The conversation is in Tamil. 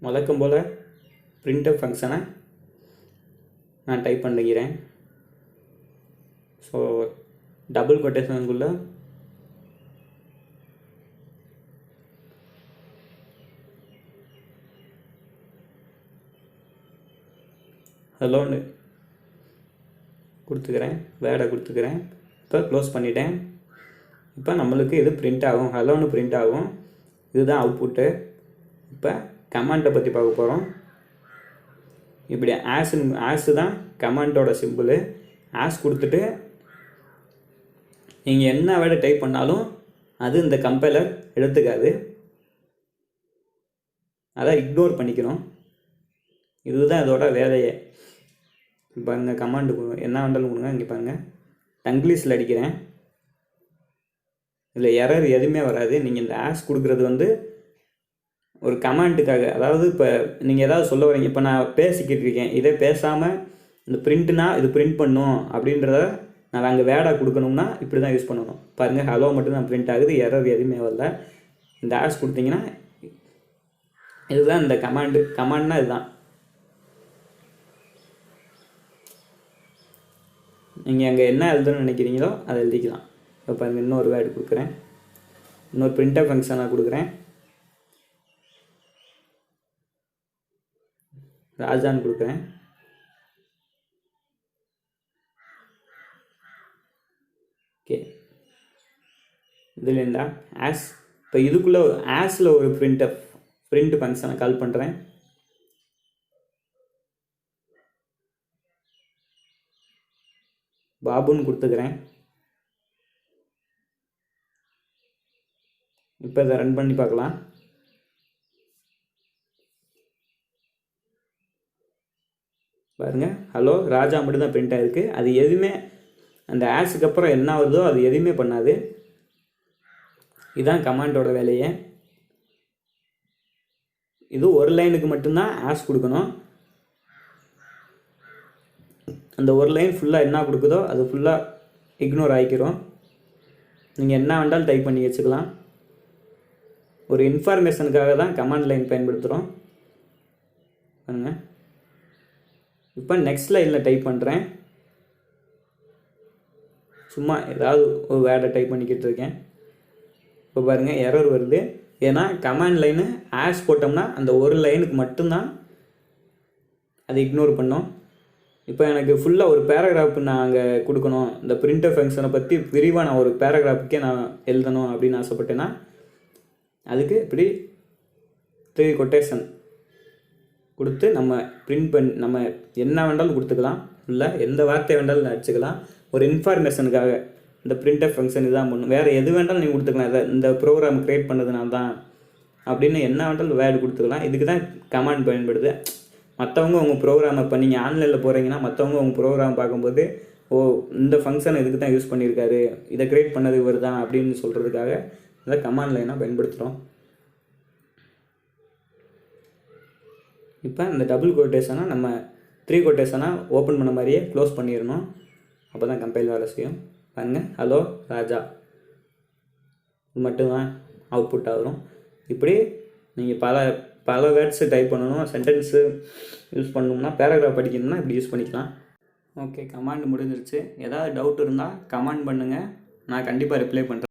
வழக்கம் போல் printf ஃபங்க்ஷனை நான் டைப் பண்ணிக்கிறேன். ஸோ டபுள் கொட்டேஷனுக்குள்ளே ஹலோன்னு கொடுத்துக்கிறேன், வேர்டை கொடுத்துக்கிறேன். இப்போ க்ளோஸ் பண்ணிட்டேன். இப்போ நம்மளுக்கு இது பிரிண்ட் ஆகும், ஹலோன்னு பிரிண்ட் ஆகும். இதுதான் அவுட்புட்டு. இப்போ கமாண்டை பற்றி பார்க்க போகிறோம். இப்படி ஆஸு தான் கமாண்டோட சிம்பிள். ஆஸ் கொடுத்துட்டு நீங்கள் என்ன வேர்டை டைப் பண்ணாலும் அது இந்த கம்பைலர் எடுத்துக்காது, அதை இக்னோர் பண்ணிக்கணும். இதுதான் இதோட வேலையே. இப்போ இங்கே கமாண்டு என்ன வேண்டாலும் கொடுங்க. இங்கே பாருங்கள், டங்கிலீஷில் அடிக்கிறேன். இதில் எரர் எதுவுமே வராது. நீங்கள் இந்த ஆஸ் கொடுக்குறது ஒரு கமாண்டுக்காக. அதாவது இப்போ நீங்கள் ஏதாவது சொல்ல வரீங்க, இப்போ நான் பேசிக்கிட்டு இருக்கேன், இதே பேசாமல் இந்த பிரிண்ட்னா இது பிரிண்ட் பண்ணும் அப்படின்றத நான் அங்கே வேர்டாக கொடுக்கணும்னா இப்படி தான் யூஸ் பண்ணணும். பாருங்கள், ஹலோ மட்டும்தான் பிரிண்ட் ஆகுது, எரர் எதுவுமே வரல. இந்த ஆஸ் கொடுத்தீங்கன்னா இதுதான் இந்த கமாண்ட்னா இதுதான். நீங்கள் அங்கே என்ன எழுதணும்னு நினைக்கிறீங்களோ அதை எழுதிக்கலாம். இப்போ பாருங்கள், இன்னொரு வேர்டு கொடுக்குறேன், இன்னொரு printf ஃபங்க்ஷனாக கொடுக்குறேன். ராஜான்னு கொடுக்குறேன். ஓகே, இதில் இருந்தால் ஆஸ். இப்போ இதுக்குள்ளே ஆஸில் ஒரு பிரிண்ட் ஃபங்க்ஷனை கால் பண்ணுறேன். பாபுன்னு கொடுத்துக்கிறேன். இப்போ இதை ரன் பண்ணி பார்க்கலாம். பாருங்கள், ஹலோ ராஜா மட்டும் தான் பிரிண்ட் ஆகிருக்கு. அது எதுவுமே அந்த ஆஸுக்கு அப்புறம் என்ன வருதோ அது எதுவுமே பண்ணாது. இதுதான் கமாண்டோட வேலையே. இது ஒரு லைனுக்கு மட்டும்தான் ஆஸ் கொடுக்கணும். அந்த ஒரு லைன் ஃபுல்லாக என்ன கொடுக்குதோ அது ஃபுல்லாக இக்னோர் ஆகிக்கிறோம். நீங்கள் என்ன வேண்டாலும் டைப் பண்ணி வச்சுக்கலாம். ஒரு இன்ஃபர்மேஷனுக்காக தான் கமாண்ட் லைன் பயன்படுத்துகிறோம். பாருங்க, இப்போ நெக்ஸ்ட் லைனில் டைப் பண்ணுறேன். சும்மா ஏதாவது ஒரு வேர்டை டைப் பண்ணிக்கிட்டு இருக்கேன். இப்போ பாருங்கள், எரர் வருது. ஏன்னா கமாண்ட் லைனு ஆஸ் போட்டோம்னா அந்த ஒரு லைனுக்கு மட்டும்தான் அதை இக்னோர் பண்ணோம். இப்போ எனக்கு ஃபுல்லாக ஒரு பேராகிராஃப் நான் அங்கே கொடுக்கணும், இந்த printf ஃபங்க்ஷனை பற்றி விரிவாக நான் ஒரு பேராகிராஃபுக்கே நான் எழுதணும் அப்படின்னு ஆசைப்பட்டேன்னா அதுக்கு இப்படி 3 கொட்டேஷன் கொடுத்து நம்ம நம்ம என்ன வேண்டாலும் கொடுத்துக்கலாம். இல்லை எந்த வார்த்தை வேண்டாலும் அடிச்சுக்கலாம். ஒரு இன்ஃபர்மேஷனுக்காக இந்த printf ஃபங்க்ஷன் இதான் பண்ணும், வேறு எது வேண்டாலும் நீங்கள் கொடுத்துக்கலாம். இதை இந்த ப்ரோக்ராம் க்ரியேட் பண்ணதுனால தான் அப்படின்னு என்ன வேண்டாலும் வேர்டு கொடுத்துக்கலாம். இதுக்கு தான் கமாண்ட் பயன்படுது. மற்றவங்க உங்கள் ப்ரோக்ராமை இப்போ நீங்கள் ஆன்லைனில் போகிறீங்கன்னா மற்றவங்க உங்கள் ப்ரோக்ராம் பார்க்கும்போது, ஓ இந்த ஃபங்க்ஷன் இதுக்கு தான் யூஸ் பண்ணியிருக்காரு, இதை க்ரியேட் பண்ணது இவர் தான் அப்படின்னு சொல்கிறதுக்காக இதை கமாண்ட் லைனாக பயன்படுத்துகிறோம். இப்போ இந்த டபுள் கொட்டேஷனாக நம்ம 3 கொட்டேஷனாக ஓப்பன் பண்ண மாதிரியே க்ளோஸ் பண்ணிடணும். அப்போ தான் கம்பைல் வேலை செய்யும். பாருங்கள், ஹலோ ராஜா இது மட்டும்தான் அவுட்புட்டாக வரும். இப்படி நீங்கள் பல வேர்ட்ஸு டைப் பண்ணணும், சென்டென்ஸு யூஸ் பண்ணணும்னா, பேராகிராஃப் படிக்கணும்னா இப்படி யூஸ் பண்ணிக்கலாம். ஓகே, கமாண்ட் முடிஞ்சிருச்சு. ஏதாவது டவுட் இருந்தால் கமெண்ட் பண்ணுங்கள், நான் கண்டிப்பாக ரிப்ளை பண்ணுறேன்.